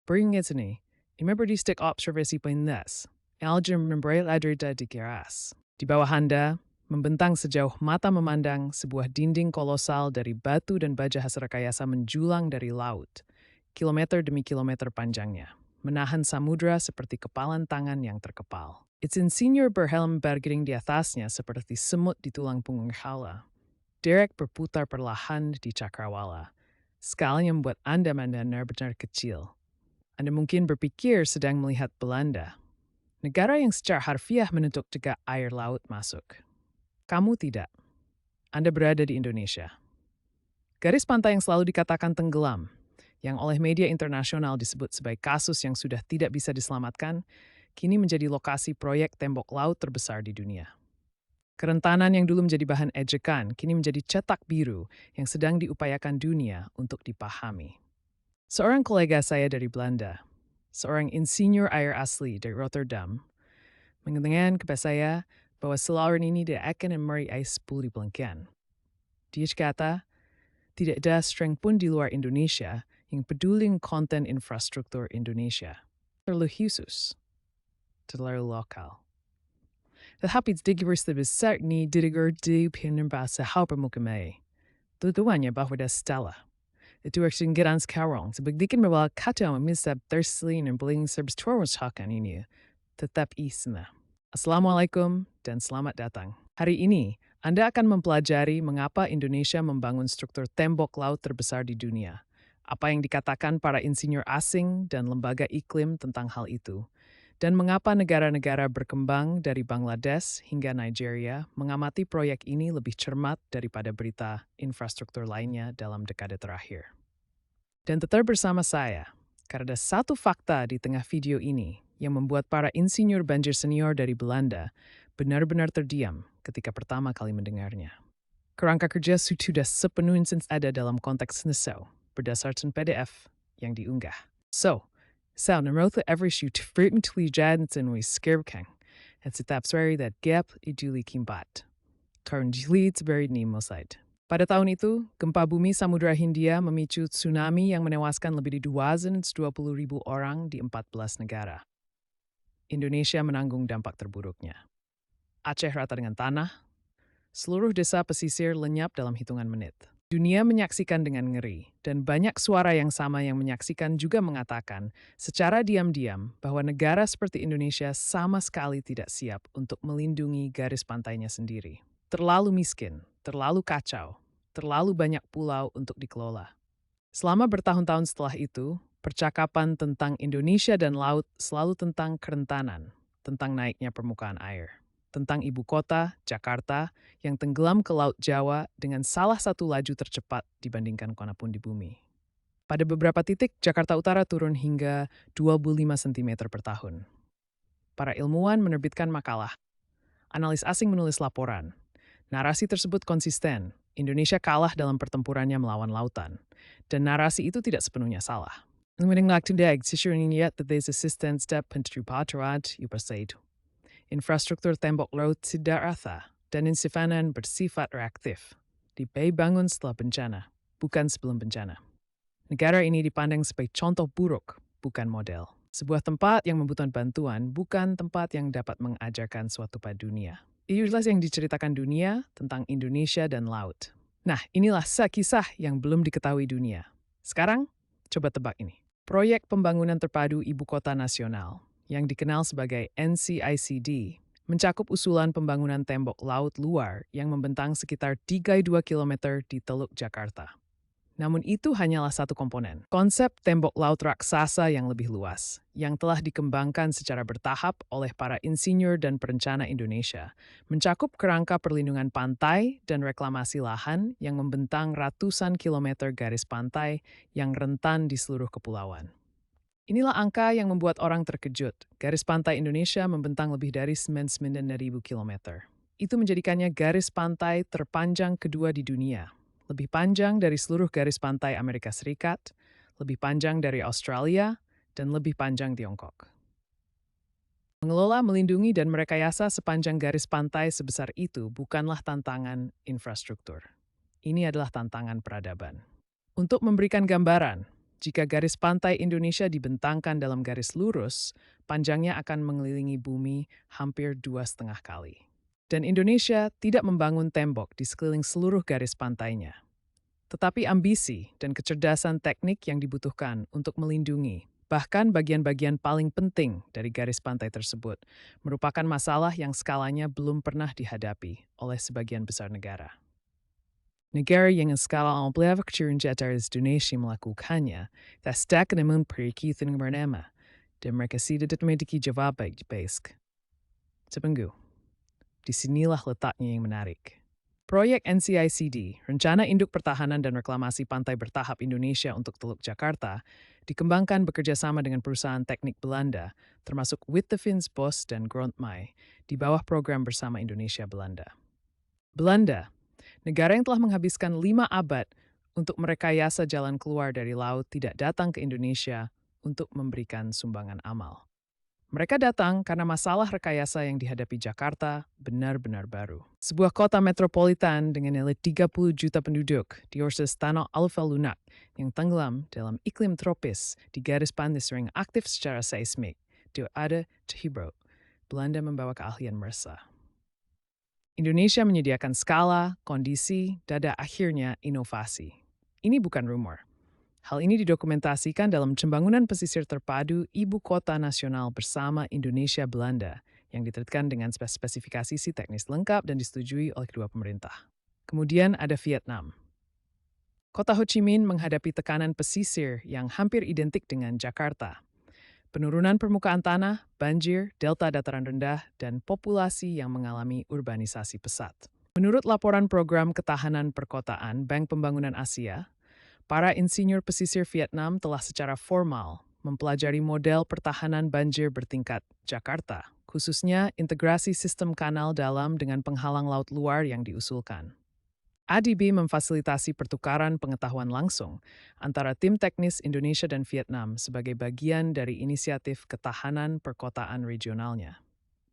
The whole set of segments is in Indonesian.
Beringat ini, imeberdistek observasi pindas, alger memberadrita di keras. Di bawah Anda, membentang sejauh mata memandang sebuah dinding kolosal dari batu dan baja hasil rekayasa menjulang dari laut, kilometer demi kilometer panjangnya, menahan samudra seperti kepalan tangan yang terkepal. Its insinyur berhelm bergiring di atasnya seperti semut di tulang punggung Hala. Derek berputar perlahan di cakrawala. Skalanya membuat Anda benar-benar kecil. Anda mungkin berpikir sedang melihat Belanda, negara yang secara harfiah menutup tegak air laut masuk. Kamu tidak. Anda berada di Indonesia. Garis pantai yang selalu dikatakan tenggelam, yang oleh media internasional disebut sebagai kasus yang sudah tidak bisa diselamatkan, kini menjadi lokasi proyek tembok laut terbesar di dunia. Kerentanan yang dulu menjadi bahan ejekan kini menjadi cetak biru yang sedang diupayakan dunia untuk dipahami. Seorang kolega saya dari Belanda, seorang insinyur air asli dari Rotterdam, mengatakan kepada saya bahwa saluran ini tidak akan meraih 10 pelengkian. Dia kata, tidak ada streng pun di luar Indonesia yang peduli konten infrastruktur Indonesia. Terlalu khusus, terlalu lokal. Tetapi digivers besar ni diriger di penembasa hau permukamai. Tujuannya bahwa ada stella. Itu akan sekarang sebagaikan bahwa kata memisap terselin dan beling serbstorwasakan ini tetap isna. Assalamualaikum dan selamat datang. Hari ini, Anda akan mempelajari mengapa Indonesia membangun struktur tembok laut terbesar di dunia, apa yang dikatakan para insinyur asing dan lembaga iklim tentang hal itu, dan mengapa negara-negara berkembang dari Bangladesh hingga Nigeria mengamati proyek ini lebih cermat daripada berita infrastruktur lainnya dalam dekade terakhir. Dan tetap bersama saya, karena ada satu fakta di tengah video ini yang membuat para insinyur banjir senior dari Belanda benar-benar terdiam ketika pertama kali mendengarnya. Kerangka kerja sudah sepenuhnya ada dalam konteks NESO berdasarkan PDF yang diunggah. So, menurut every shoot frequently jansen we scarebkang, and setiap seri that gap iduli kimbat. Karena jilid buried ni mosaid. Pada tahun itu, gempa bumi Samudra Hindia memicu tsunami yang menewaskan lebih dari 220.000 orang di 14 negara. Indonesia menanggung dampak terburuknya. Aceh rata dengan tanah, seluruh desa pesisir lenyap dalam hitungan menit. Dunia menyaksikan dengan ngeri, dan banyak suara yang sama yang menyaksikan juga mengatakan secara diam-diam bahwa negara seperti Indonesia sama sekali tidak siap untuk melindungi garis pantainya sendiri. Terlalu miskin, terlalu kacau, terlalu banyak pulau untuk dikelola. Selama bertahun-tahun setelah itu, percakapan tentang Indonesia dan laut selalu tentang kerentanan, tentang naiknya permukaan air, tentang ibu kota, Jakarta, yang tenggelam ke Laut Jawa dengan salah satu laju tercepat dibandingkan manapun di bumi. Pada beberapa titik, Jakarta Utara turun hingga 25 cm per tahun. Para ilmuwan menerbitkan makalah. Analis asing menulis laporan. Narasi tersebut konsisten. Indonesia kalah dalam pertempurannya melawan lautan. Dan narasi itu tidak sepenuhnya salah. Infrastruktur tembok laut tidak rata dan insifanan bersifat reaktif. Dibangun setelah bencana, bukan sebelum bencana. Negara ini dipandang sebagai contoh buruk, bukan model. Sebuah tempat yang membutuhkan bantuan bukan tempat yang dapat mengajarkan suatu pada dunia. Itulah yang diceritakan dunia tentang Indonesia dan laut. Nah, inilah kisah yang belum diketahui dunia. Sekarang, coba tebak ini. Proyek pembangunan terpadu Ibu Kota Nasional, yang dikenal sebagai NCICD, mencakup usulan pembangunan tembok laut luar yang membentang sekitar 32 km di Teluk Jakarta. Namun itu hanyalah satu komponen. Konsep tembok laut raksasa yang lebih luas, yang telah dikembangkan secara bertahap oleh para insinyur dan perencana Indonesia, mencakup kerangka perlindungan pantai dan reklamasi lahan yang membentang ratusan kilometer garis pantai yang rentan di seluruh kepulauan. Inilah angka yang membuat orang terkejut. Garis pantai Indonesia membentang lebih dari 99.000 km. Itu menjadikannya garis pantai terpanjang kedua di dunia. Lebih panjang dari seluruh garis pantai Amerika Serikat, lebih panjang dari Australia, dan lebih panjang Tiongkok. Mengelola, melindungi, dan merekayasa sepanjang garis pantai sebesar itu bukanlah tantangan infrastruktur. Ini adalah tantangan peradaban. Untuk memberikan gambaran, Jika garis pantai Indonesia dibentangkan dalam garis lurus, panjangnya akan mengelilingi bumi hampir 2,5 kali. Dan Indonesia tidak membangun tembok di sekeliling seluruh garis pantainya. Tetapi ambisi dan kecerdasan teknik yang dibutuhkan untuk melindungi, bahkan bagian-bagian paling penting dari garis pantai tersebut, merupakan masalah yang skalanya belum pernah dihadapi oleh sebagian besar negara. Negara yang skala ampliar kecil dari Indonesia melakukannya, tak namun perikatan bernama, dan mereka tidak memiliki jawaban basic. Sepenggu, disinilah letaknya yang menarik. Proyek NCICD, Rencana Induk Pertahanan dan Reklamasi Pantai Bertahap Indonesia untuk Teluk Jakarta, dikembangkan bekerjasama dengan perusahaan teknik Belanda, termasuk Witteveen's-Bos dan Grontmij, di bawah program bersama Indonesia-Belanda. Belanda, negara yang telah menghabiskan 5 abad untuk merekayasa jalan keluar dari laut, tidak datang ke Indonesia untuk memberikan sumbangan amal. Mereka datang karena masalah rekayasa yang dihadapi Jakarta benar-benar baru. Sebuah kota metropolitan dengan nilai 30 juta penduduk di orses tanah alfa lunak yang tenggelam dalam iklim tropis di garis pantai sering aktif secara seismik, di ada Chihibro, Belanda membawa keahlian mersa. Indonesia menyediakan skala, kondisi, dan akhirnya inovasi. Ini bukan rumor. Hal ini didokumentasikan dalam Pembangunan Pesisir Terpadu Ibu Kota Nasional bersama Indonesia-Belanda yang diterbitkan dengan spesifikasi teknis lengkap dan disetujui oleh kedua pemerintah. Kemudian ada Vietnam. Kota Ho Chi Minh menghadapi tekanan pesisir yang hampir identik dengan Jakarta. Penurunan permukaan tanah, banjir, delta dataran rendah, dan populasi yang mengalami urbanisasi pesat. Menurut laporan Program Ketahanan Perkotaan Bank Pembangunan Asia, para insinyur pesisir Vietnam telah secara formal mempelajari model pertahanan banjir bertingkat Jakarta, khususnya integrasi sistem kanal dalam dengan penghalang laut luar yang diusulkan. ADB memfasilitasi pertukaran pengetahuan langsung antara tim teknis Indonesia dan Vietnam sebagai bagian dari inisiatif ketahanan perkotaan regionalnya.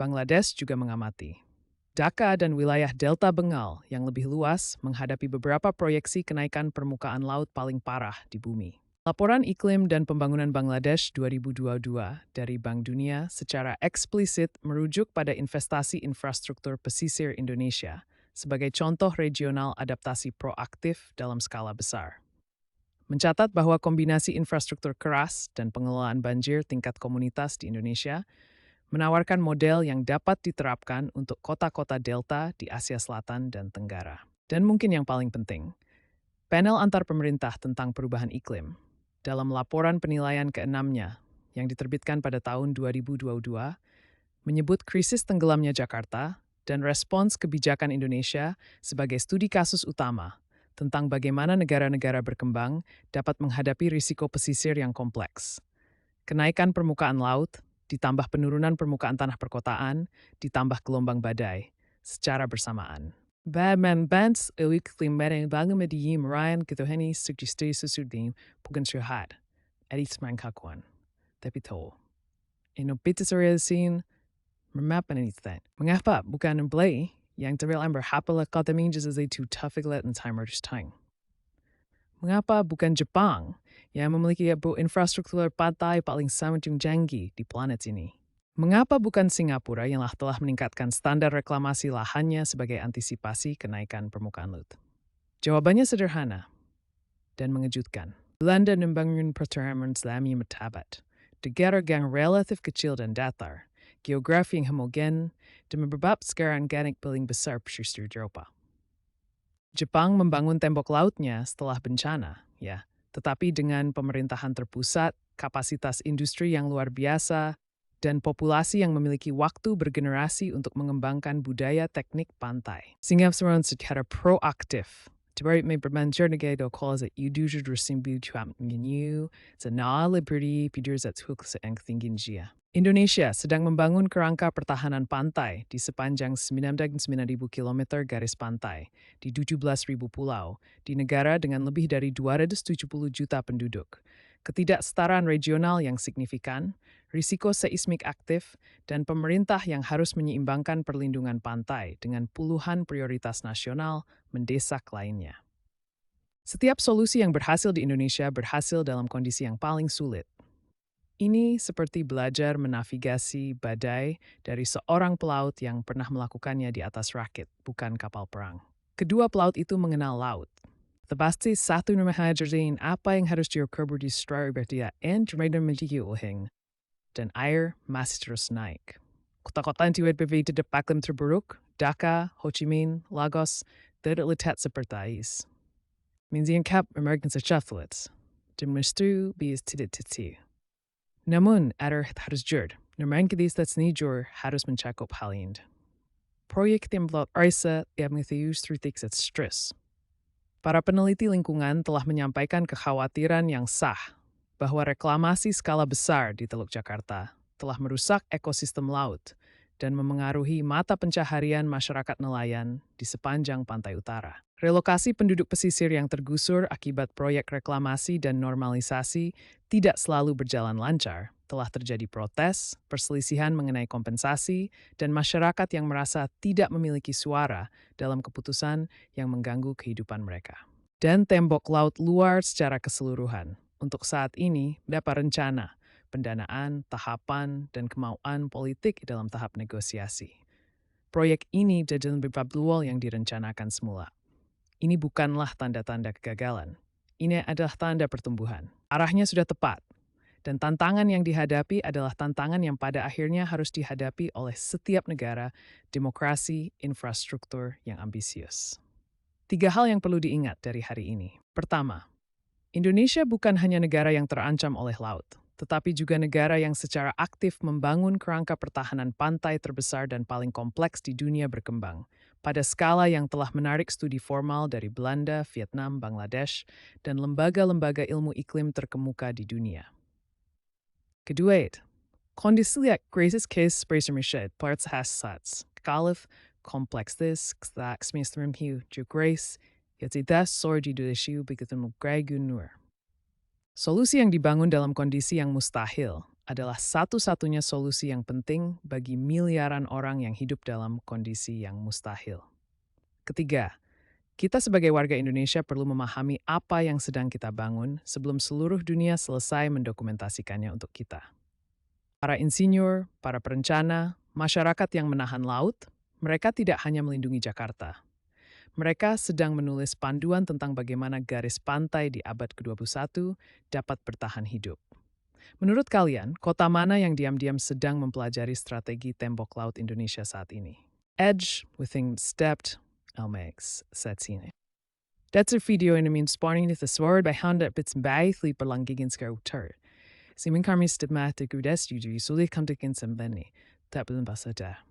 Bangladesh juga mengamati. Dhaka dan wilayah Delta Bengal yang lebih luas menghadapi beberapa proyeksi kenaikan permukaan laut paling parah di bumi. Laporan Iklim dan Pembangunan Bangladesh 2022 dari Bank Dunia secara eksplisit merujuk pada investasi infrastruktur pesisir Indonesia sebagai contoh regional adaptasi proaktif dalam skala besar. Mencatat bahwa kombinasi infrastruktur keras dan pengelolaan banjir tingkat komunitas di Indonesia menawarkan model yang dapat diterapkan untuk kota-kota delta di Asia Selatan dan Tenggara. Dan mungkin yang paling penting, panel antar pemerintah tentang perubahan iklim dalam laporan penilaian ke-6-nya yang diterbitkan pada tahun 2022 menyebut krisis tenggelamnya Jakarta dan respons kebijakan Indonesia sebagai studi kasus utama tentang bagaimana negara-negara berkembang dapat menghadapi risiko pesisir yang kompleks. Kenaikan permukaan laut, ditambah penurunan permukaan tanah perkotaan, ditambah gelombang badai, secara bersamaan. Batman Bans iklim mereng bangun mediyim Ryan ketoheni sugesti susudin bukan syuhad, edit mangkakuan. Tapi tol. Inobitis sin memapan anything. Mengapa bukan blay yang terbilang berhapala kota minjas as a too tough and timer time. Mengapa bukan Jepang yang memiliki infrastruktur pantai paling sangat canggih di planet ini? Mengapa bukan Singapura yang telah meningkatkan standar reklamasi lahannya sebagai antisipasi kenaikan permukaan laut? Jawabannya sederhana dan mengejutkan. Belanda membangun pertahanan Islami martabat, negara yang relatif kecil dan datar, geografi yang homogen, dan berbab sekarang organik paling besar pesisir Eropa. Jepang membangun tembok lautnya setelah bencana, ya, tetapi dengan pemerintahan terpusat, kapasitas industri yang luar biasa, dan populasi yang memiliki waktu bergenerasi untuk mengembangkan budaya teknik pantai. Sehingga secara proaktif, Tibarit may bermanjar negara calls that you do resimbu chuam new, zana liberty, piders at hook se tingin jia. Indonesia sedang membangun kerangka pertahanan pantai di sepanjang 99.000 km garis pantai di 17.000 pulau di negara dengan lebih dari 270 juta penduduk. Ketidaksetaraan regional yang signifikan, risiko seismik aktif, dan pemerintah yang harus menyeimbangkan perlindungan pantai dengan puluhan prioritas nasional mendesak lainnya. Setiap solusi yang berhasil di Indonesia berhasil dalam kondisi yang paling sulit. Ini seperti belajar menavigasi badai dari seorang pelaut yang pernah melakukannya di atas rakit, bukan kapal perang. Kedua pelaut itu mengenal laut. Tetapi satu memahami apa yang harus diukur di Straibertia and mereka memiliki ulhing. Dan air masih terus naik. Kota-kota yang tiba-tiba terdepak terburuk, Dhaka, Ho Chi Minh, Lagos, tidak letak seperti is. Minzian Cap American Sechaflets. Dan mestu bis tidak titi. Namun, ada harus jujur. Namun kita sendiri harus mencakup hal ini. Proyek template ARSA yang mengetahui strategis stres. Para peneliti lingkungan telah menyampaikan kekhawatiran yang sah bahwa reklamasi skala besar di Teluk Jakarta telah merusak ekosistem laut dan memengaruhi mata pencaharian masyarakat nelayan di sepanjang pantai utara. Relokasi penduduk pesisir yang tergusur akibat proyek reklamasi dan normalisasi tidak selalu berjalan lancar. Telah terjadi protes, perselisihan mengenai kompensasi, dan masyarakat yang merasa tidak memiliki suara dalam keputusan yang mengganggu kehidupan mereka. Dan tembok laut luar secara keseluruhan. Untuk saat ini, dapat rencana, pendanaan, tahapan, dan kemauan politik dalam tahap negosiasi. Proyek ini jalan berbabluol yang direncanakan semula. Ini bukanlah tanda-tanda kegagalan. Ini adalah tanda pertumbuhan. Arahnya sudah tepat. Dan tantangan yang dihadapi adalah tantangan yang pada akhirnya harus dihadapi oleh setiap negara, demokrasi, infrastruktur yang ambisius. 3 hal yang perlu diingat dari hari ini. Pertama, Indonesia bukan hanya negara yang terancam oleh laut, tetapi juga negara yang secara aktif membangun kerangka pertahanan pantai terbesar dan paling kompleks di dunia berkembang, pada skala yang telah menarik studi formal dari Belanda, Vietnam, Bangladesh, dan lembaga-lembaga ilmu iklim terkemuka di dunia. Kedua, kondisi krisis case presermished parts hasats, kalif, kompleksis, ksak smistrum hiu, jukrais, yatidas sorgi dudeshiu begitu nur. Solusi yang dibangun dalam kondisi yang mustahil adalah satu-satunya solusi yang penting bagi miliaran orang yang hidup dalam kondisi yang mustahil. Ketiga, kita sebagai warga Indonesia perlu memahami apa yang sedang kita bangun sebelum seluruh dunia selesai mendokumentasikannya untuk kita. Para insinyur, para perencana, masyarakat yang menahan laut, mereka tidak hanya melindungi Jakarta. Mereka sedang menulis panduan tentang bagaimana garis pantai di abad ke-21 dapat bertahan hidup. Menurut kalian, kota mana yang diam-diam sedang mempelajari strategi tembok laut Indonesia saat ini? Edge, within stepped, LMX, saat sini. That's a video in means spawning the sword by hand at bits by sleep along giggins go tur. Simin karmi stigmatic udes usually sulit come to kin sembeni. That belum basada.